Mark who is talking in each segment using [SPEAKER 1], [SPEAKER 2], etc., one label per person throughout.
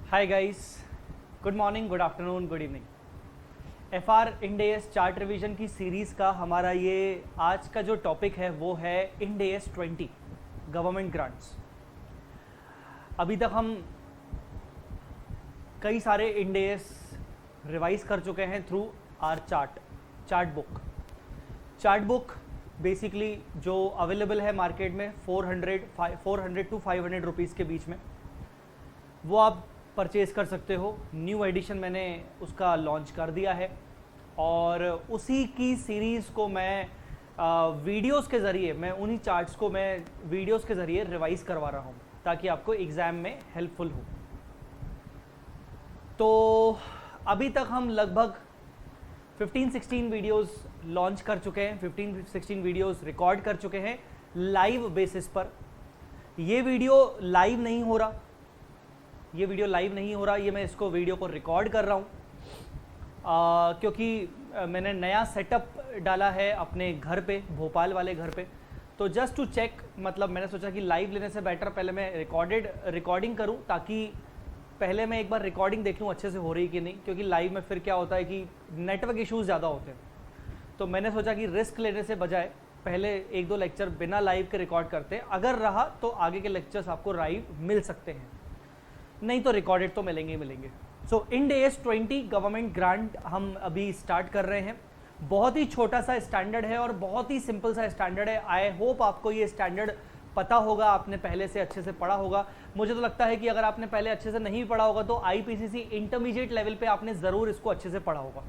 [SPEAKER 1] Hi guys, good morning, good afternoon, good evening. FR Ind AS chart revision की series का हमारा ये आज का जो टॉपिक है वो है इंड एएस 20 गवर्नमेंट ग्रांट्स। अभी तक हम कई सारे इंड एएस रिवाइज कर चुके हैं through our chart book basically जो अवेलेबल है मार्केट में 400 टू 500 रुपीज़ के बीच में, वो आप परचेज़ कर सकते हो। न्यू एडिशन मैंने उसका लॉन्च कर दिया है और उसी की सीरीज़ को मैं वीडियोस के ज़रिए, मैं उन्हीं चार्ट्स को मैं वीडियोस के ज़रिए रिवाइज करवा रहा हूँ ताकि आपको एग्ज़ाम में हेल्पफुल हो। तो अभी तक हम लगभग 15-16 वीडियोस लॉन्च कर चुके हैं, 15-16 वीडियोस रिकॉर्ड कर चुके हैं लाइव बेसिस पर। ये वीडियो लाइव नहीं हो रहा, ये मैं इसको वीडियो को रिकॉर्ड कर रहा हूँ क्योंकि मैंने नया सेटअप डाला है अपने घर पे, भोपाल वाले घर पे। तो जस्ट टू चेक, मतलब मैंने सोचा कि लाइव लेने से बेटर पहले मैं रिकॉर्डिंग करूँ, ताकि पहले मैं एक बार रिकॉर्डिंग देख लूँ अच्छे से हो रही कि नहीं, क्योंकि लाइव में फिर क्या होता है कि नेटवर्क इश्यूज़ ज़्यादा होते हैं। तो मैंने सोचा कि रिस्क लेने से बजाय पहले 1-2 लेक्चर बिना लाइव के रिकॉर्ड करते हैं। अगर रहा तो आगे के लेक्चर्स आपको लाइव मिल सकते हैं, नहीं तो रिकॉर्डेड तो मिलेंगे ही मिलेंगे। सो इंड एएस 20 गवर्नमेंट ग्रांट हम अभी स्टार्ट कर रहे हैं। बहुत ही छोटा सा स्टैंडर्ड है और बहुत ही सिंपल सा स्टैंडर्ड है। आई होप आपको ये स्टैंडर्ड पता होगा, आपने पहले से अच्छे से पढ़ा होगा। मुझे तो लगता है कि अगर आपने पहले अच्छे से नहीं पढ़ा होगा तो आईपीसीसी इंटरमीडिएट लेवल पे आपने ज़रूर इसको अच्छे से पढ़ा होगा।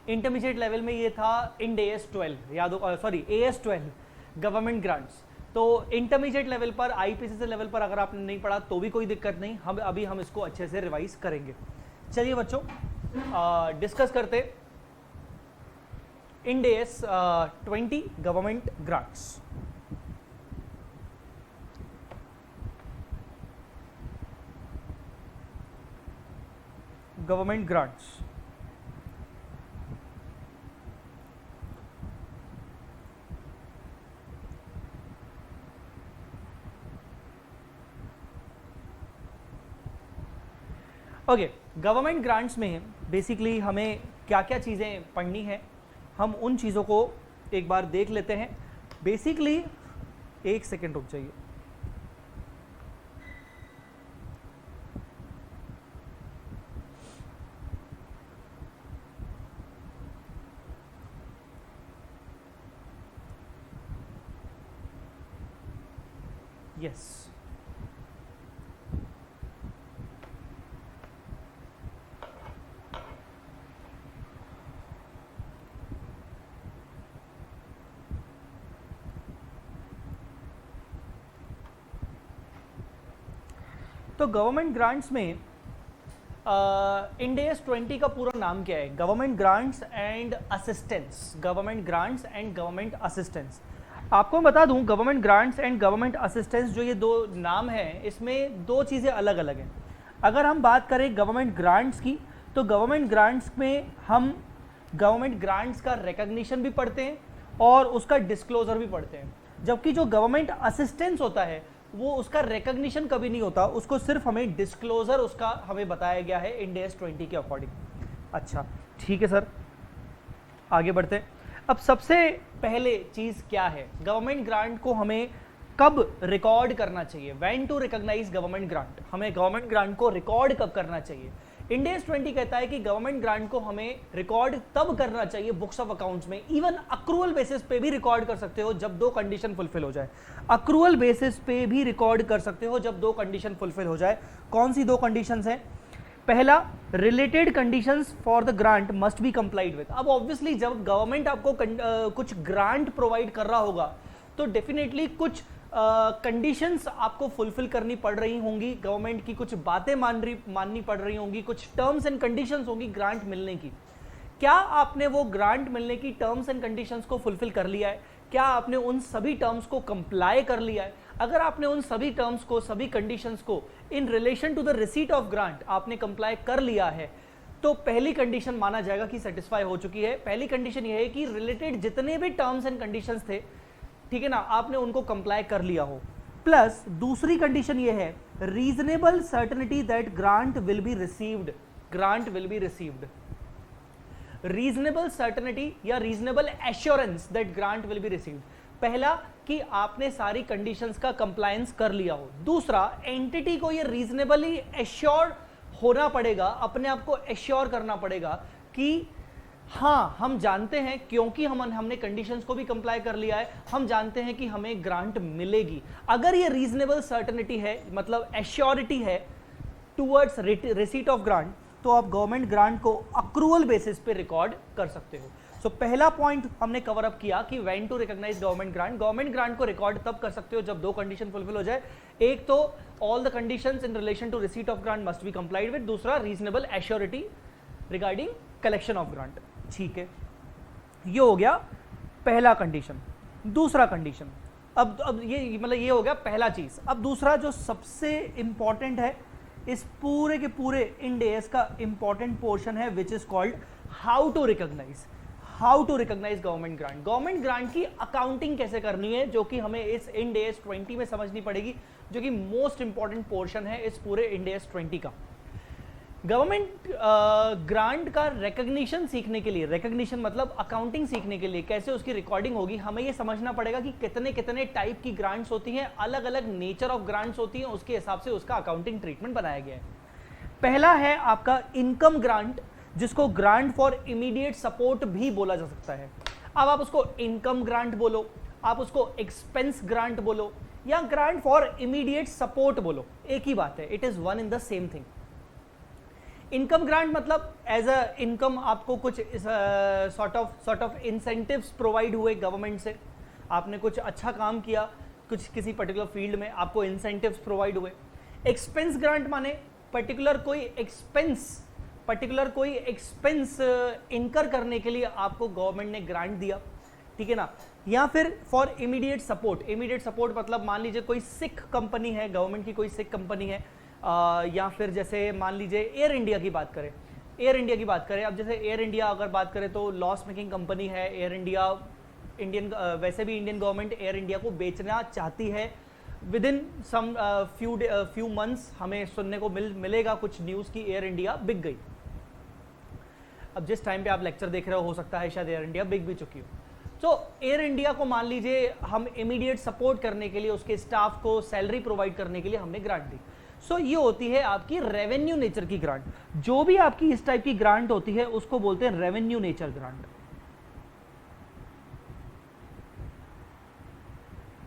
[SPEAKER 1] इंटरमीडिएट लेवल में ये था इंड एएस 12, याद हो, सॉरी एएस 12 गवर्नमेंट ग्रांट्स। तो इंटरमीडिएट लेवल पर, आईपीसीसी लेवल पर अगर आपने नहीं पढ़ा तो भी कोई दिक्कत नहीं, हम इसको अच्छे से रिवाइज करेंगे। चलिए बच्चों, डिस्कस करते Ind AS 20 government grants. Government grants okay. Government grants में बेसिकली हमें क्या क्या चीज़ें पढ़नी है, हम उन चीज़ों को एक बार देख लेते हैं। बेसिकली एक सेकेंड रुक जाइए। यस, तो गवर्नमेंट ग्रांट्स में इंड एएस 20 का पूरा नाम क्या है? Government grants and assistance. Government grants and government assistance. आपको बता दूं, government grants and government assistance जो ये दो नाम हैं, इसमें दो चीज़ें अलग अलग हैं। अगर हम बात करें गवर्नमेंट ग्रांट्स की, तो गवर्नमेंट ग्रांट्स में हम गवर्नमेंट ग्रांट्स का रिकग्निशन भी पढ़ते हैं और उसका डिस्क्लोजर भी पढ़ते हैं। जबकि जो गवर्नमेंट असिस्टेंस होता है वो उसका रिकग्निशन कभी नहीं होता, उसको सिर्फ हमें डिस्क्लोजर उसका हमें बताया गया है इंड एएस 20 के अकॉर्डिंग। अच्छा ठीक है सर, आगे बढ़ते हैं। अब सबसे पहले चीज़ क्या है, गवर्नमेंट ग्रांट को हमें कब रिकॉर्ड करना चाहिए? When to recognize government grant. हमें गवर्नमेंट ग्रांट को रिकॉर्ड कब करना चाहिए? इंड एएस 20 कहता है कि गवर्नमेंट ग्रांट को हमें रिकॉर्ड तब करना चाहिए बुक्स ऑफ अकाउंट्स में। इवन अक्रूवल बेसिस पे भी रिकॉर्ड कर सकते हो जब दो कंडीशन फुलफिल हो जाए। अक्रूवल बेसिस पे भी रिकॉर्ड कर सकते हो जब दो कंडीशन फुलफिल हो जाए। कौन सी दो कंडीशंस हैं? पहला, related conditions for the grant must be complied with. अब ऑब्वियसली जब गवर्नमेंट आपको कुछ ग्रांट प्रोवाइड कर रहा होगा तो डेफिनेटली कुछ कंडीशंस आपको फुलफिल करनी पड़ रही होंगी, गवर्नमेंट की कुछ बातें माननी पड़ रही होंगी, कुछ टर्म्स एंड कंडीशंस होंगी ग्रांट मिलने की। क्या आपने वो ग्रांट मिलने की टर्म्स एंड कंडीशंस को फुलफिल कर लिया है? क्या आपने उन सभी टर्म्स को कंप्लाई कर लिया है? अगर आपने उन सभी टर्म्स को, सभी कंडीशंस को in relation to the receipt of grant आपने कंप्लाई कर लिया है, तो पहली कंडीशन माना जाएगा कि सेटिस्फाई हो चुकी है। पहली कंडीशन यह है कि रिलेटेड जितने भी टर्म्स एंड कंडीशंस थे, ठीक है ना, आपने उनको कंप्लाई कर लिया हो। प्लस दूसरी कंडीशन ये है reasonable certainty that grant will be received, grant will be received, reasonable certainty या reasonable assurance that grant will be received. पहला कि आपने सारी कंडीशंस का कंप्लायंस कर लिया हो, दूसरा एंटिटी को ये रीजनेबली एश्योर होना पड़ेगा, अपने आप को एश्योर करना पड़ेगा कि हाँ हम जानते हैं क्योंकि हमने कंडीशंस को भी कंप्लाई कर लिया है, हम जानते हैं कि हमें ग्रांट मिलेगी। अगर ये रीजनेबल सर्टेनिटी है, मतलब एश्योरिटी है टुवर्ड्स रिसीट ऑफ ग्रांट, तो आप गवर्नमेंट ग्रांट को अक्रूवल बेसिस पे रिकॉर्ड कर सकते हो। सो पहला पॉइंट हमने कवर अप किया कि when to recognize government grant. Government grant को रिकॉर्ड तब कर सकते हो जब दो कंडीशन फुलफिल हो जाए, एक तो all the conditions in relation to receipt of grant must be complied with, दूसरा reasonable assurity regarding collection of grant. ठीक है, ये हो गया पहला कंडीशन। दूसरा कंडीशन, अब ये मतलब ये हो गया पहला चीज। अब दूसरा जो सबसे इंपॉर्टेंट है इस पूरे के पूरे इंड एएस का इंपॉर्टेंट पोर्शन है, which is called how to recognize, how to recognize government grant. Government grant की अकाउंटिंग कैसे करनी है, जो कि हमें इस इंड एएस 20 में समझनी पड़ेगी, जो कि मोस्ट इंपॉर्टेंट पोर्शन है इस पूरे इंड एएस 20 का। गवर्नमेंट ग्रांट का रिकॉग्निशन सीखने के लिए, रिकॉग्निशन मतलब अकाउंटिंग सीखने के लिए कैसे उसकी रिकॉर्डिंग होगी, हमें ये समझना पड़ेगा कि कितने कितने टाइप की ग्रांट्स होती हैं, अलग अलग नेचर ऑफ ग्रांट्स होती हैं, उसके हिसाब से उसका अकाउंटिंग ट्रीटमेंट बनाया गया है। पहला है आपका इनकम ग्रांट, जिसको ग्रांट फॉर इमीडिएट सपोर्ट भी बोला जा सकता है। अब आप उसको इनकम ग्रांट बोलो, आप उसको एक्सपेंस ग्रांट बोलो, या ग्रांट फॉर इमीडिएट सपोर्ट बोलो, एक ही बात है, it is one in the same thing. Income grant मतलब एज अ इनकम आपको कुछ सॉर्ट ऑफ इंसेंटिव्स प्रोवाइड हुए गवर्नमेंट से, आपने कुछ अच्छा काम किया कुछ किसी पर्टिकुलर फील्ड में, आपको इंसेंटिव्स प्रोवाइड हुए। एक्सपेंस ग्रांट माने पर्टिकुलर कोई एक्सपेंस इनकर करने के लिए आपको गवर्नमेंट ने ग्रांट दिया, ठीक है ना। या फिर for immediate support, immediate support मतलब मान लीजिए कोई सिख कंपनी है, गवर्नमेंट की कोई सिख कंपनी है, या फिर जैसे मान लीजिए एयर इंडिया की बात करें, एयर इंडिया की बात करें। अब जैसे एयर इंडिया अगर बात करें तो लॉस मेकिंग कंपनी है एयर इंडिया, वैसे भी इंडियन गवर्नमेंट एयर इंडिया को बेचना चाहती है। Within some few months हमें सुनने को मिलेगा कुछ न्यूज़ की एयर इंडिया बिक गई। अब जिस टाइम पे आप लेक्चर देख रहे हो सकता है शायद एयर इंडिया बिक भी चुकी हो। तो एयर इंडिया को मान लीजिए हम इमीडिएट सपोर्ट करने के लिए, उसके स्टाफ को सैलरी प्रोवाइड करने के लिए हमने ग्रांट दी। सो ये होती है आपकी रेवेन्यू नेचर की ग्रांट। जो भी आपकी इस टाइप की ग्रांट होती है उसको बोलते हैं रेवेन्यू नेचर ग्रांट।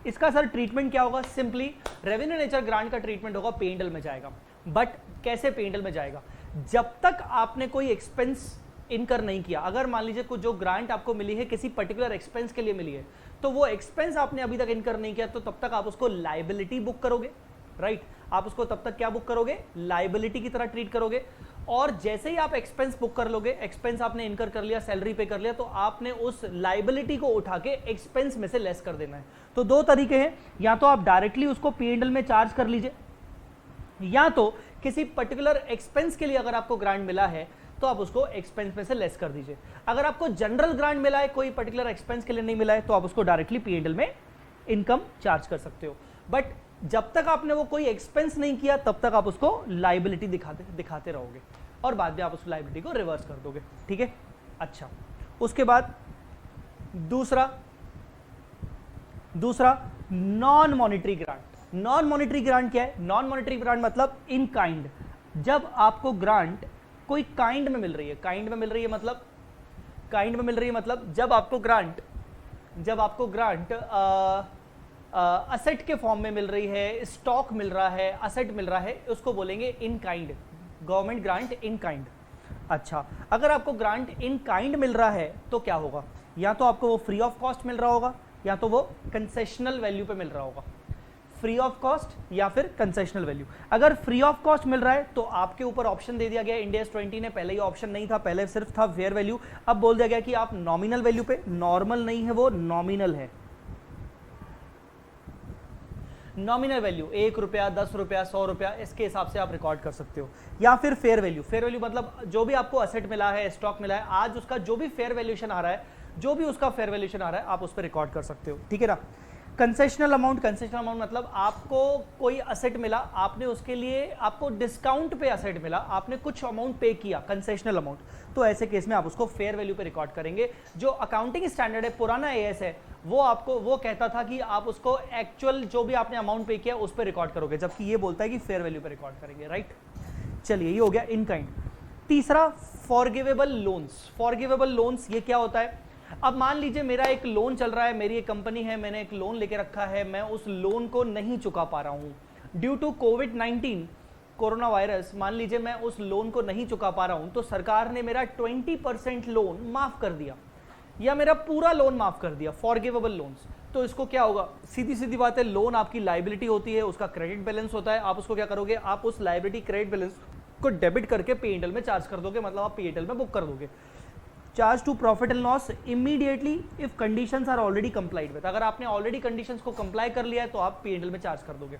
[SPEAKER 1] इसका सर ट्रीटमेंट क्या होगा? सिंपली रेवेन्यू नेचर ग्रांट का ट्रीटमेंट होगा P&L में जाएगा। बट कैसे P&L में जाएगा? जब तक आपने कोई एक्सपेंस इनकर नहीं किया, अगर मान लीजिए कुछ जो ग्रांट आपको मिली है किसी पर्टिकुलर एक्सपेंस के लिए मिली है, तो वो एक्सपेंस आपने अभी तक इनकर नहीं किया, तो तब तक आप उसको लायबिलिटी बुक करोगे, राइट। आप उसको तब तक क्या बुक करोगे? लायबिलिटी की तरह ट्रीट करोगे। और जैसे ही आप एक्सपेंस बुक कर लोगे, एक्सपेंस आपने इनकर कर लिया, सैलरी पे कर लिया, तो आपने उस लायबिलिटी को उठा के एक्सपेंस में से लेस कर देना है। तो दो तरीके हैं, या तो आप डायरेक्टली उसको P&L में चार्ज कर लीजिए, या तो किसी पर्टिकुलर एक्सपेंस के लिए अगर आपको ग्रांट मिला है तो आप उसको एक्सपेंस में से लेस कर दीजिए। अगर आपको जनरल ग्रांट मिला है, कोई पर्टिकुलर एक्सपेंस के लिए नहीं मिला है, तो आप उसको डायरेक्टली P&L में इनकम चार्ज कर सकते हो। बट जब तक आपने वो कोई एक्सपेंस नहीं किया तब तक आप उसको लायबिलिटी दिखाते रहोगे, और बाद में आप उस लायबिलिटी को रिवर्स कर दोगे, ठीक है। अच्छा, उसके बाद दूसरा non monetary grant. Non monetary grant क्या है? नॉन मॉनिटरी ग्रांट मतलब इन काइंड। जब आपको ग्रांट कोई काइंड में मिल रही है, काइंड में मिल रही है मतलब जब आपको ग्रांट असेट के फॉर्म में मिल रही है, स्टॉक मिल रहा है, असेट मिल रहा है, उसको बोलेंगे in kind, government grant in kind. अच्छा, अगर आपको ग्रांट इन काइंड मिल रहा है तो क्या होगा? या तो आपको वो फ्री ऑफ कॉस्ट मिल रहा होगा, या तो वो कंसेशनल वैल्यू पे मिल रहा होगा। फ्री ऑफ कॉस्ट या फिर कंसेशनल वैल्यू। अगर फ्री ऑफ कॉस्ट मिल रहा है तो आपके ऊपर ऑप्शन दे दिया गया इंड एएस 20 ने, पहले ये ऑप्शन नहीं था, पहले सिर्फ था फेयर वैल्यू। अब बोल दिया गया कि आप नॉमिनल वैल्यू पे, नॉर्मल नहीं है वो, नॉमिनल है, नॉमिनल वैल्यू 1 रुपया, 10 रुपया, 100 रुपया, इसके हिसाब से आप रिकॉर्ड कर सकते हो। या फिर फेयर वैल्यू। फेयर वैल्यू मतलब जो भी आपको असेट मिला है, स्टॉक मिला है, आज उसका जो भी फेयर वैल्यूएशन आ रहा है, आप उस पर रिकॉर्ड कर सकते हो, ठीक है ना। कंसेशनल अमाउंट मतलब आपको कोई असेट मिला, आपने उसके लिए आपको डिस्काउंट पे असेट मिला, आपने कुछ अमाउंट पे किया, कंसेशनल अमाउंट, तो ऐसे केस में आप उसको फेयर वैल्यू पे रिकॉर्ड करेंगे। जो अकाउंटिंग स्टैंडर्ड है, पुराना एएस है, वो कहता था कि आप उसको एक्चुअल जो भी आपने अमाउंट पे किया उस पर रिकॉर्ड करोगे, जबकि ये बोलता है कि फेयर वैल्यू पे रिकॉर्ड करेंगे, राइट। चलिए, ये हो गया इन काइंड। तीसरा, फॉरगिवेबल लोन्स। फॉरगिवेबल लोन्स ये क्या होता है? अब मान लीजिए मेरा एक लोन चल रहा है, मेरी एक कंपनी है, मैंने एक लोन लेके रखा है, मैं उस लोन को नहीं चुका पा रहा हूं ड्यू टू कोविड-19, कोरोना वायरस। मान लीजिए मैं उस लोन को नहीं चुका पा रहा हूं, तो सरकार ने मेरा 20% लोन माफ कर दिया या मेरा पूरा लोन माफ कर दिया, फॉरगिवेबल लोन्स। तो इसको क्या होगा? सीधी सीधी बात है, लोन आपकी लायबिलिटी होती है, उसका क्रेडिट बैलेंस होता है। आप उसको क्या करोगे? आप उस लायबिलिटी क्रेडिट बैलेंस को डेबिट करके पीएनएल में चार्ज कर दोगे, मतलब आप पीएनएल में बुक कर दोगे। Charge to profit and loss immediately if conditions are already complied with. अगर आपने ऑलरेडी कंडीशंस को कंप्लाई कर लिया है तो आप पीएनएल में चार्ज कर दोगे।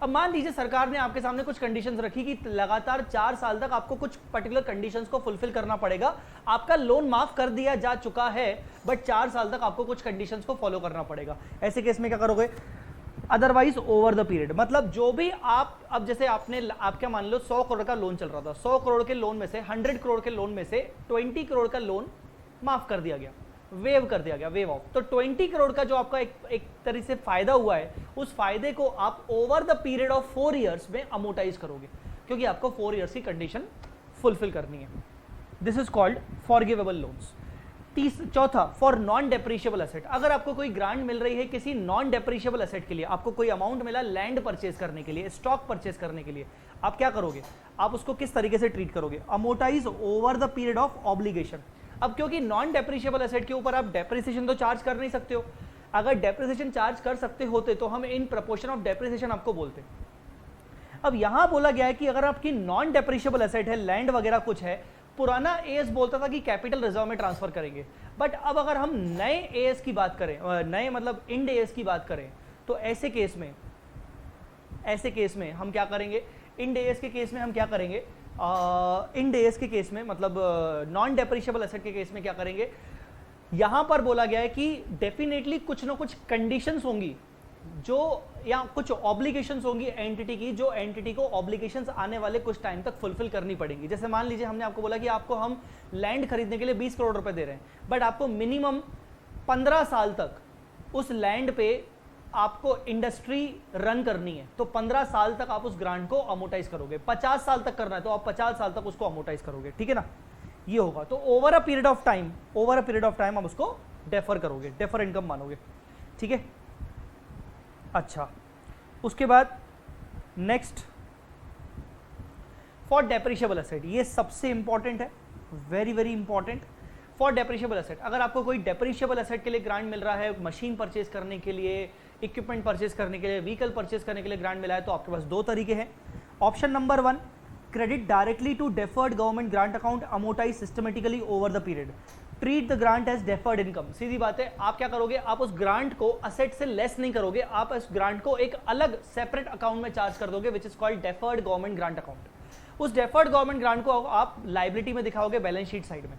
[SPEAKER 1] अब मान लीजिए सरकार ने आपके सामने कुछ कंडीशंस रखी कि लगातार 4 साल तक आपको कुछ पर्टिकुलर कंडीशंस को फुलफिल करना पड़ेगा। आपका लोन माफ कर दिया जा चुका है, बट 4 साल तक आपको कुछ कंडीशंस को फॉलो करना पड़ेगा। ऐसे केस में क्या करोगे? अदरवाइज ओवर द पीरियड, मतलब जो भी आप, अब जैसे आप क्या मान लो 100 करोड़ का लोन चल रहा था, 100 करोड़ के लोन में से 100 करोड़ के लोन में से 20 करोड़ का लोन माफ कर दिया गया, वेव कर दिया गया, वेव ऑफ। तो 20 करोड़ का जो आपका एक तरह से फायदा हुआ है, उस फायदे को आप over the period of 4 years में अमोटाइज करोगे, क्योंकि आपको 4 ईयर्स की कंडीशन फुलफिल करनी है। This is called forgivable loans. चौथा, फॉर नॉन डेप्रिशिएबल एसेट। अगर आपको कोई ग्रांट मिल रही है किसी नॉन डेप्रिशिएबल एसेट के लिए, आपको कोई अमाउंट मिला लैंड परचेज करने के लिए, स्टॉक परचेज करने के लिए, आप क्या करोगे? आप उसको किस तरीके से ट्रीट करोगे? Amortize over the period of obligation. अब क्योंकि नॉन डेप्रिशिएबल एसेट के ऊपर आप डेप्रिसिएशन तो चार्ज कर नहीं सकते हो। अगर डेप्रिसिएशन चार्ज कर सकते होते तो हम इन प्रपोर्शन ऑफ डेप्रिसिएशन आपको बोलते। अब यहां बोला गया है कि अगर आपकी नॉन डेप्रिशिएबल एसेट है, लैंड वगैरह कुछ है, पुराना एएस बोलता था कि कैपिटल रिजर्व में ट्रांसफर करेंगे, बट अब अगर हम नए एएस की बात करें, नए मतलब इंड एएस की बात करें, तो ऐसे केस में हम क्या करेंगे? इंड एएस के केस में हम क्या करेंगे? इंड एएस के केस में मतलब नॉन डेप्रिशिएबल एसेट के केस में क्या करेंगे? यहां पर बोला गया है कि डेफिनेटली कुछ ना कुछ कंडीशंस होंगी जो, या कुछ ऑब्लिगेशंस होंगी एंटिटी की, जो एंटिटी को ऑब्लिगेशंस आने वाले कुछ टाइम तक फुलफिल करनी पड़ेंगी। जैसे मान लीजिए हमने आपको बोला कि आपको हम लैंड खरीदने के लिए 20 करोड़ रुपए दे रहे हैं, बट आपको मिनिमम 15 साल तक उस लैंड पे आपको इंडस्ट्री रन करनी है, तो 15 साल तक आप उस ग्रांट को अमोटाइज करोगे। 50 साल तक करना है तो आप 50 साल तक उसको अमोटाइज करोगे, ठीक है ना? ये होगा। तो over a period of time आप उसको डेफर करोगे, डेफर इनकम मानोगे, ठीक है? अच्छा, उसके बाद नेक्स्ट, फॉर डेप्रिशिएबल एसेट। ये सबसे इंपॉर्टेंट है, very very important. For depreciable asset, अगर आपको कोई डेप्रिशिएबल एसेट के लिए ग्रांट मिल रहा है, मशीन परचेज करने के लिए, इक्विपमेंट परचेज करने के लिए, व्हीकल परचेज करने के लिए ग्रांट मिला है, तो आपके पास 2 तरीके हैं। Option number 1, credit directly to deferred government grant account, amortise systematically over the period, treat the grant as deferred income. सीधी बात है, आप क्या करोगे? आप उस ग्रांट को असेट से लेस नहीं करोगे, आप इस ग्रांट को एक अलग सेपरेट अकाउंट में चार्ज कर दोगे, विच is called deferred government grant account. उस डेफर्ड गवर्नमेंट ग्रांट को आप लायबिलिटी में दिखाओगे, बैलेंस शीट साइड में।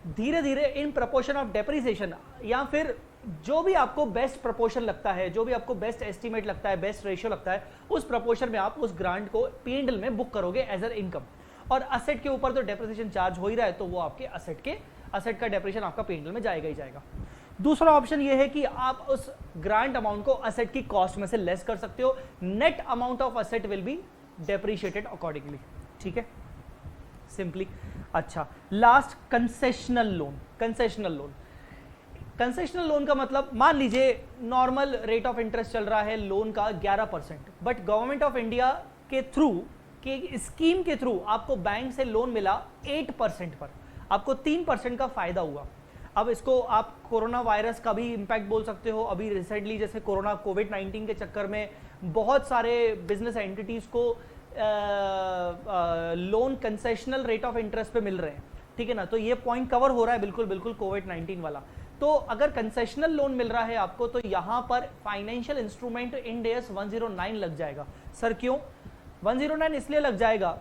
[SPEAKER 1] धीरे धीरे इन प्रपोर्शन ऑफ डेप्रिसिएशन, या फिर जो भी आपको बेस्ट प्रपोर्शन लगता है, जो भी आपको बेस्ट एस्टिमेट लगता है, बेस्ट रेशियो लगता है, उस प्रपोर्शन में आप उस ग्रांट को पीएनएल में बुक करोगे एज अ इनकम। और असेट के ऊपर तो डेप्रिसिएशन चार्ज हो ही रहा है, तो वो आपके असेट का डेप्रिसिएशन आपका पीएनएल में जाएगा ही जाएगा। दूसरा ऑप्शन ये है कि आप उस ग्रांट अमाउंट को असेट की कॉस्ट में से लेस कर सकते हो। Net amount of asset will be depreciated accordingly, ठीक है, सिंपली। अच्छा, last, concessional loan. Concessional loan का मतलब, मान लीजिए नॉर्मल रेट ऑफ इंटरेस्ट चल रहा है लोन का 11%, बट गवर्नमेंट ऑफ इंडिया के थ्रू, के स्कीम के थ्रू आपको बैंक से लोन मिला 8% पर, आपको 3% का फायदा हुआ। अब इसको आप कोरोना वायरस का भी इंपैक्ट बोल सकते हो। अभी रिसेंटली जैसे कोरोना कोविड-19 के चक्कर में बहुत सारे बिजनेस एंटिटीज को loan concessional rate of interest पे मिल रहे हैं, ठीक है ना? तो ये पॉइंट कवर हो रहा है बिल्कुल कोविड-19 वाला। तो अगर कंसेशनल लोन मिल रहा है आपको, तो यहां पर फाइनेंशियल इंस्ट्रूमेंट इंड एस 109 लग जाएगा। सर क्यों 109 इसलिए लग जाएगा?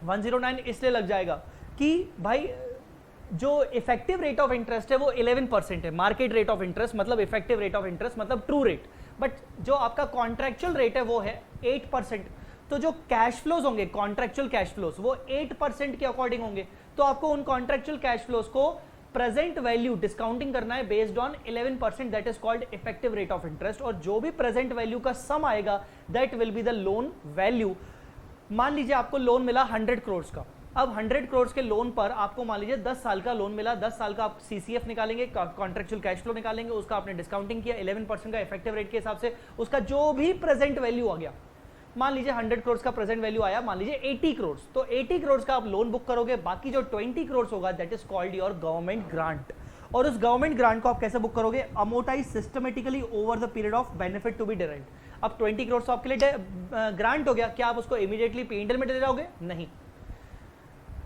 [SPEAKER 1] 109 इसलिए लग जाएगा कि भाई जो इफेक्टिव रेट ऑफ इंटरेस्ट है वो 11% है, मार्केट रेट ऑफ इंटरेस्ट मतलब इफेक्टिव रेट ऑफ इंटरेस्ट मतलब ट्रू रेट, बट जो आपका कॉन्ट्रेक्चुअल रेट है वो है 8%। तो जो कैश फ्लोज होंगे कॉन्ट्रेक्चुअल कैश फ्लोज वो 8% के अकॉर्डिंग होंगे। तो आपको उन कॉन्ट्रेक्चुअल कैश फ्लोज को प्रेजेंट वैल्यू डिस्काउंटिंग करना है based on 11%, that is called effective rate of interest. और जो भी प्रेजेंट वैल्यू का सम आएगा that will be the loan value. मान लीजिए आपको लोन मिला 100 करोड़ का, अब 100 करोड़ के लोन पर आपको मान लीजिए 10 साल का लोन मिला, 10 साल का आप सीसीएफ निकालेंगे, कॉन्ट्रेक्चुअल कैश फ्लो निकालेंगे, उसका आपने डिस्काउंटिंग किया 11% का इफेक्टिव रेट के हिसाब से, उसका जो भी प्रेजेंट वैल्यू आ गया, मान लीजिए 100 करोड़ का प्रेजेंट वैल्यू आया मान लीजिए 80 करोड़, तो 80 करोड़ का आप लोन बुक करोगे, बाकी जो 20 करोड़ होगा that is called your government grant. और उस गवर्नमेंट ग्रांट को आप कैसे बुक करोगे, amortize systematically over the period of benefit to be derived. अब 20 करोड़ आपके लिए ग्रांट हो गया, क्या आप उसको इमीडिएटली पीएनएल में दे जाओगे? नहीं।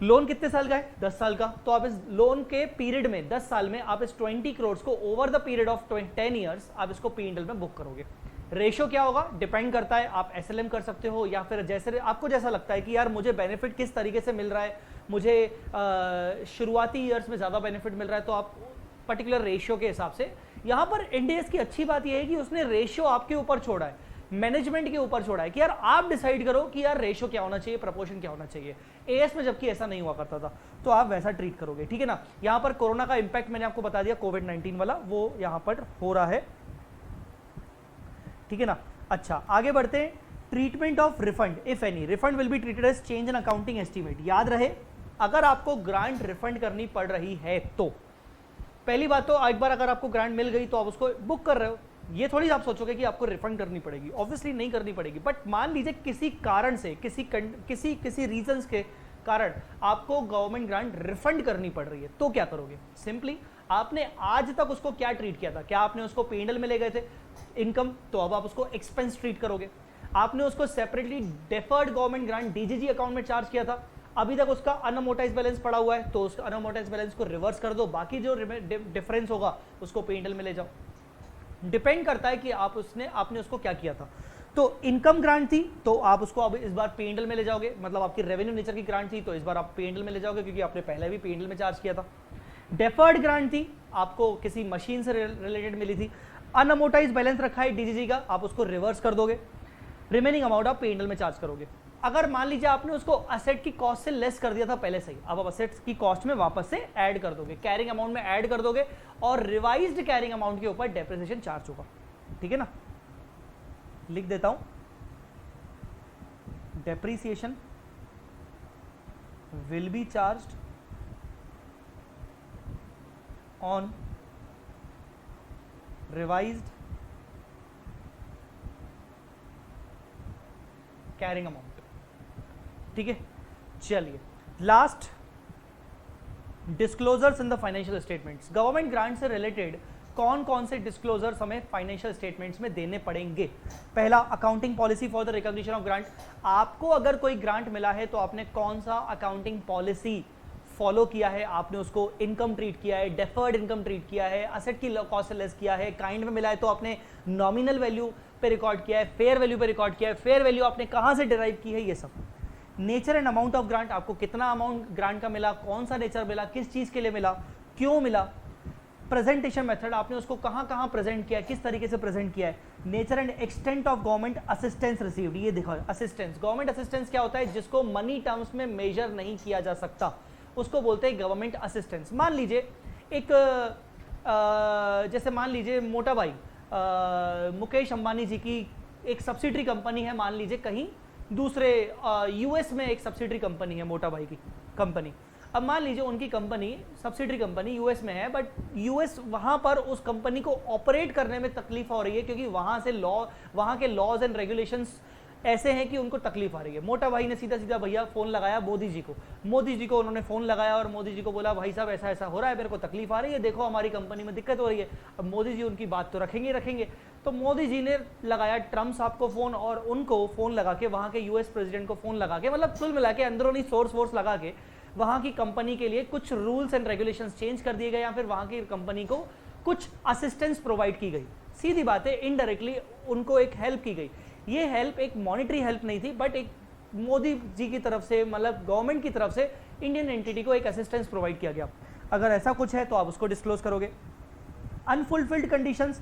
[SPEAKER 1] लोन कितने साल का है? 10 साल का, तो आप इस लोन के पीरियड में 10 साल में आप इस 20 करोड़ को over the period of 10 years आप इसको पीएनएल में बुक करोगे। रेशो क्या होगा? डिपेंड करता है, आप एसएलएम कर सकते हो या फिर जैसे आपको जैसा लगता है कि यार मुझे बेनिफिट किस तरीके से मिल रहा है, मुझे शुरुआती ईयर्स में ज्यादा बेनिफिट मिल रहा है, तो आप पर्टिकुलर रेशियो के हिसाब से। यहां पर इंडियस की अच्छी बात यह है कि उसने रेशियो आपके ऊपर छोड़ा है, मैनेजमेंट के ऊपर छोड़ा है कि यार आप डिसाइड करो कि यार रेशियो क्या होना चाहिए, प्रपोर्शन क्या होना चाहिए। एएस में जबकि ऐसा नहीं हुआ करता था, तो आप वैसा ट्रीट करोगे, ठीक है ना। यहां पर कोरोना का इंपैक्ट मैंने आपको बता दिया, कोविड-19 वाला, वो यहां पर हो रहा है, ठीक है ना। अच्छा आगे बढ़ते हैं, treatment of refund if any, refund will be treated as change in accounting estimate. याद रहे अगर आपको ग्रांट रिफंड करनी पड़ रही है तो पहली बात तो एक बार अगर आपको ग्रांट मिल गई तो आप उसको बुक कर रहे हो, ये थोड़ी आप सोचोगे कि आपको रिफंड करनी पड़ेगी, ऑब्वियसली नहीं करनी पड़ेगी। बट मान लीजिए किसी कारण से किसी रीजंस के कारण आपको गवर्नमेंट ग्रांट रिफंड करनी पड़ रही है तो क्या करोगे? सिंपली आपने आज तक उसको क्या ट्रीट किया था, क्या आपने उसको पीएनएल में ले गए थे इनकम, तो अब आप उसको एक्सपेंस ट्रीट करोगे। आपने उसको separately deferred government grant DGG account में चार्ज किया था, अभी तक उसका अनअमोटाइज बैलेंस पड़ा हुआ है, तो उस अनअमोटाइज बैलेंस को रिवर्स कर दो, बाकी जो डिफरेंस होगा उसको पीएनएल में ले जाओ। डिपेंड करता है कि आपने उसको क्या किया था। तो इनकम ग्रांट थी तो आप उसको अब इस बार पीएनएल में ले जाओगे, मतलब आपकी रेवेन्यू नेचर की ग्रांट थी तो इस बार आप पीएनएल में ले जाओगे क्योंकि आपने पहले भी पीएनएल में चार्ज किया था। डेफर्ड ग्रांट थी, आपको किसी मशीन से रिलेटेड मिली थी, अनअमोटाइज बैलेंस रखा है डीजीजी का, आप उसको रिवर्स कर दोगे, रिमेनिंग अमाउंट आप पीएनएल में चार्ज करोगे। अगर मान लीजिए आपने उसको असेट की कॉस्ट से लेस कर दिया था पहले से ही, अब आप असेट्स की कॉस्ट में वापस से ऐड कर दोगे, कैरिंग अमाउंट में ऐड कर दोगे और रिवाइज्ड कैरिंग अमाउंट के ऊपर डेप्रिसिएशन चार्ज होगा, ठीक है ना। लिख देता हूं, depreciation will be charged on revised carrying amount, ठीक है। चलिए last, disclosures in the financial statements. Government grant से रिलेटेड कौन कौन से डिस्क्लोजर्स हमें फाइनेंशियल स्टेटमेंट्स में देने पड़ेंगे? पहला, accounting policy for the recognition of grant. आपको अगर कोई ग्रांट मिला है तो आपने कौन सा अकाउंटिंग पॉलिसी फॉलो किया है, आपने उसको इनकम ट्रीट किया है, डेफर्ड इनकम ट्रीट किया है, असेट की कॉस्ट से लेस किया है, काइंड में मिला है तो आपने नॉमिनल वैल्यू पे रिकॉर्ड किया है, फेयर वैल्यू पे रिकॉर्ड किया है, फेयर वैल्यू आपने कहां से डिराइव की है, ये सब। Nature and amount of grant, आपको कितना अमाउंट ग्रांट का मिला, कौन सा नेचर मिला, किस चीज के लिए मिला, क्यों मिला। प्रेजेंटेशन मेथड, आपने उसको कहां कहां प्रेजेंट किया है, किस तरीके से प्रेजेंट किया है। Nature and extent of government assistance received, ये देखो असिस्टेंस, गवर्नमेंट असिस्टेंस क्या होता है, जिसको मनी टर्म्स में मेजर नहीं किया जा सकता उसको बोलते हैं गवर्नमेंट असिस्टेंस। मान लीजिए एक जैसे मान लीजिए मोटा भाई मुकेश अंबानी जी की एक सब्सिडरी कंपनी है, मान लीजिए कहीं दूसरे यूएस में एक सब्सिडरी कंपनी है मोटा भाई की कंपनी। अब मान लीजिए उनकी कंपनी सब्सिडरी कंपनी यूएस में है, बट यूएस वहां पर उस कंपनी को ऑपरेट करने में तकलीफ हो रही है क्योंकि वहां के लॉज एंड रेगुलेशंस ऐसे हैं कि उनको तकलीफ आ रही है। मोटा भाई ने सीधा सीधा भैया फोन लगाया मोदी जी को उन्होंने फोन लगाया और मोदी जी को बोला भाई साहब ऐसा ऐसा हो रहा है, मेरे को तकलीफ आ रही है, देखो हमारी कंपनी में दिक्कत हो रही है। अब मोदी जी उनकी बात तो रखेंगे, तो मोदी जी ने लगाया ट्रम्प साहब को फोन और उनको फोन लगा के वहां के यूएस प्रेसिडेंट को फोन लगा के, मतलब कुल मिला के अंदरूनी सोर्स लगा के वहां की कंपनी के लिए कुछ रूल्स एंड रेगुलेशंस चेंज कर दिए गए या फिर वहां की कंपनी को कुछ असिस्टेंस प्रोवाइड की गई। सीधी बात है, इनडायरेक्टली उनको एक हेल्प की गई। ये हेल्प एक मॉनेटरी हेल्प नहीं थी, बट एक मोदी जी की तरफ से, मतलब गवर्नमेंट की तरफ से इंडियन एंटिटी को एक असिस्टेंस प्रोवाइड किया गया। अगर ऐसा कुछ है तो आप उसको डिस्क्लोज करोगे। Unfulfilled conditions,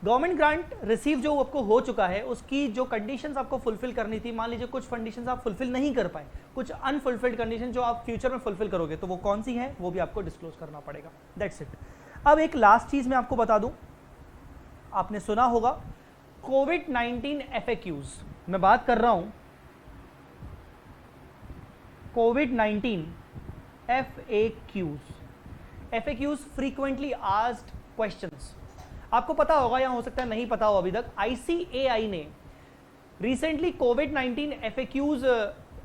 [SPEAKER 1] government grant receive जो आपको हो चुका है उसकी जो कंडीशंस आपको फुलफिल करनी थी, मान लीजिए कुछ कंडीशंस आप फुलफिल नहीं कर पाए, कुछ अनफुलफिल्ड कंडीशन जो आप फ्यूचर में फुलफिल करोगे, तो वो कौन सी है वो भी आपको डिस्क्लोज करना पड़ेगा। That's it. अब एक लास्ट चीज मैं आपको बता दूं, आपने सुना होगा कोविड-19 FAQs, मैं बात कर रहा हूं कोविड-19 FAQs, फ्रीक्वेंटली आस्क्ड क्वेश्चंस। आपको पता होगा या हो सकता है नहीं पता हो अभी तक, ICAI ने रिसेंटली कोविड-19 FAQs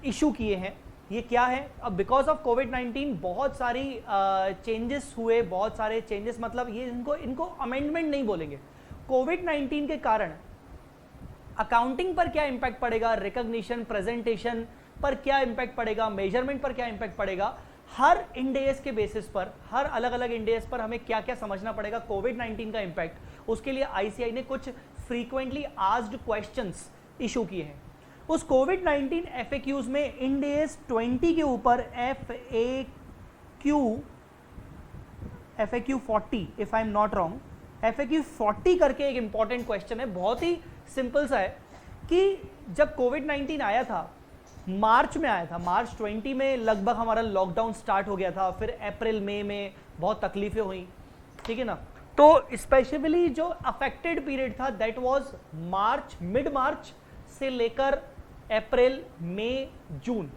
[SPEAKER 1] इशू किए हैं। ये क्या है? अब बिकॉज ऑफ कोविड-19 बहुत सारी चेंजेस हुए, बहुत सारे चेंजेस, मतलब ये इनको अमेंडमेंट नहीं बोलेंगे। कोविड-19 के कारण अकाउंटिंग पर क्या इंपैक्ट पड़ेगा, रिकॉग्निशन, प्रेजेंटेशन पर क्या इंपैक्ट पड़ेगा, मेजरमेंट पर क्या इंपैक्ट पड़ेगा, हर इंडेस के बेसिस पर, हर अलग अलग इंडेस पर हमें क्या क्या समझना पड़ेगा कोविड-19 का इंपैक्ट, उसके लिए आईसीआई ने कुछ फ्रीक्वेंटली आस्क्ड क्वेश्चंस इशू किए हैं। उस कोविड-19 FAQs में इंडेस 20 के ऊपर FAQ 40 if I am not wrong, FAQ 40 करके एक इंपॉर्टेंट क्वेश्चन है, बहुत ही सिंपल सा है कि जब कोविड-19 आया था, मार्च में आया था, मार्च 20 में लगभग हमारा लॉकडाउन स्टार्ट हो गया था, फिर अप्रैल मई में बहुत तकलीफें हुई, ठीक है ना। तो स्पेशली जो अफेक्टेड पीरियड था that was March, mid March से लेकर अप्रैल मई जून,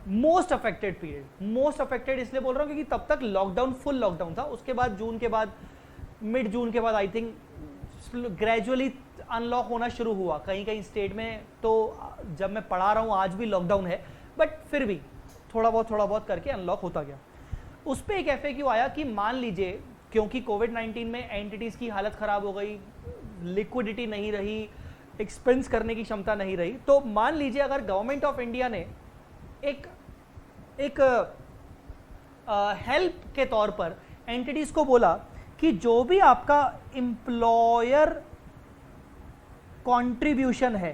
[SPEAKER 1] most affected period. Most affected इसलिए बोल रहा हूं क्योंकि तब तक लॉकडाउन, फुल लॉकडाउन था। उसके बाद जून के बाद, मिड जून के बाद आई थिंक ग्रेजुअली अनलॉक होना शुरू हुआ कहीं कहीं स्टेट में। तो जब मैं पढ़ा रहा हूँ आज भी लॉकडाउन है, बट फिर भी थोड़ा बहुत करके अनलॉक होता गया। उस पर एक FAQ आया कि मान लीजिए क्योंकि कोविड-19 में एंटिटीज की हालत खराब हो गई, लिक्विडिटी नहीं रही, एक्सपेंस करने की क्षमता नहीं रही, तो मान लीजिए अगर गवर्नमेंट ऑफ इंडिया ने एक हेल्प के तौर पर एंटिटीज को बोला कि जो भी आपका एम्प्लॉयर कंट्रीब्यूशन है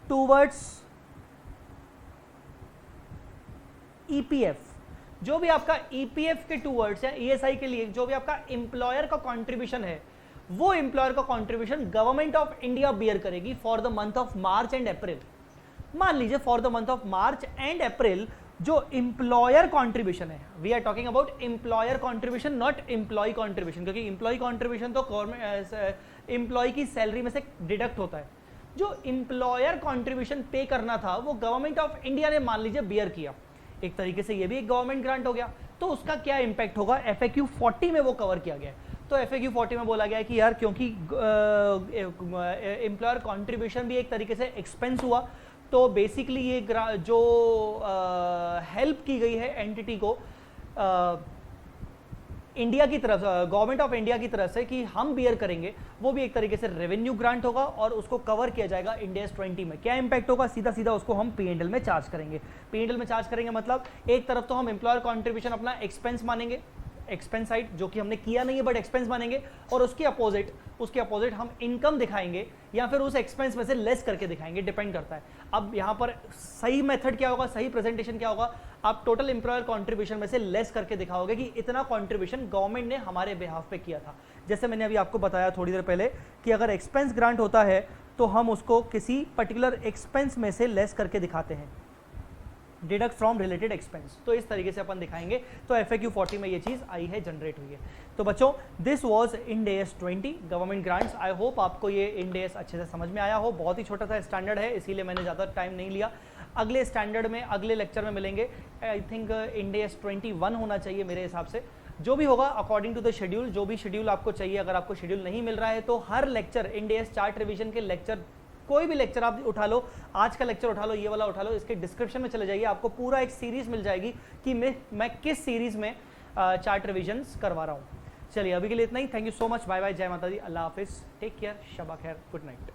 [SPEAKER 1] टूवर्ड्स EPF, जो भी आपका EPF के टूवर्ड्स है, ESI के लिए जो भी आपका एम्प्लॉयर का कंट्रीब्यूशन है, वो एम्प्लॉयर का contribution government of India bear करेगी for the month of March and April. मान लीजिए for the month of March and April जो एम्प्लॉयर कंट्रीब्यूशन है, we are talking about employer contribution, not employ contribution, क्योंकि employ contribution तो government employ की salary में से डिडक्ट होता है। जो एम्प्लॉयर कंट्रीब्यूशन पे करना था वो गवर्नमेंट ऑफ इंडिया ने मान लीजिए बियर किया, एक तरीके से ये भी एक गवर्नमेंट ग्रांट हो गया। तो उसका क्या इंपैक्ट होगा, FAQ 40 में वो कवर किया गया है। तो FAQ 40 में बोला गया है कि यार क्योंकि एम्प्लॉयर कंट्रीब्यूशन भी एक तरीके से एक्सपेंस हुआ, तो बेसिकली ये जो हेल्प की गई है एंटिटी को इंडिया की तरफ, गवर्नमेंट ऑफ इंडिया की तरफ से कि हम बियर करेंगे, वो भी एक तरीके से रेवेन्यू ग्रांट होगा और उसको कवर किया जाएगा इंडेस 20 में। क्या इंपैक्ट होगा, सीधा सीधा उसको हम P&L में चार्ज करेंगे। P&L में चार्ज करेंगे मतलब एक तरफ तो हम एम्प्लॉयर कॉन्ट्रीब्यूशन अपना एक्सपेंस मानेंगे, एक्सपेंस साइड जो कि हमने किया नहीं है बट एक्सपेंस मानेंगे, और उसके अपोजिट हम इनकम दिखाएंगे या फिर उस एक्सपेंस में से लेस करके दिखाएंगे, डिपेंड करता है। अब यहाँ पर सही मेथड क्या होगा, सही प्रेजेंटेशन क्या होगा, आप टोटल एम्प्लॉयर कंट्रीब्यूशन में से लेस करके दिखाओगे कि इतना कंट्रीब्यूशन गवर्नमेंट ने हमारे बिहाफ पे किया था। जैसे मैंने अभी आपको बताया थोड़ी देर पहले कि अगर एक्सपेंस ग्रांट होता है तो हम उसको किसी पर्टिकुलर एक्सपेंस में से लेस करके दिखाते हैं, डिडक्ट फ्रॉम रिलेटेड एक्सपेंस। तो इस तरीके से अपन दिखाएंगे। तो FAQ 40 में ये चीज आई है, जनरेट हुई है। तो बच्चों this was Ind AS 20 government grants. I hope आपको ये इंड AS अच्छे से समझ में आया हो। बहुत ही छोटा सा स्टैंडर्ड है, इसीलिए मैंने ज़्यादा टाइम नहीं लिया। अगले स्टैंडर्ड में, अगले लेक्चर में मिलेंगे। आई थिंक इंड AS 21 होना चाहिए मेरे हिसाब से। जो भी होगा अकॉर्डिंग टू द शेड्यूल, जो भी शेड्यूल आपको चाहिए, अगर आपको शेड्यूल नहीं मिल रहा है तो हर lecture, Ind AS chart revision के लेक्चर, कोई भी लेक्चर आप उठा लो, आज का लेक्चर उठा लो, ये वाला उठा लो, इसके डिस्क्रिप्शन में चले जाइए, आपको पूरा एक सीरीज मिल जाएगी कि मैं किस सीरीज में चार्ट रिविजन्स करवा रहा हूँ। चलिए अभी के लिए इतना ही। Thank you so much, bye bye, जय माता दी, अल्लाह हाफिज, टेक केयर, शबा खैर, गुड नाइट।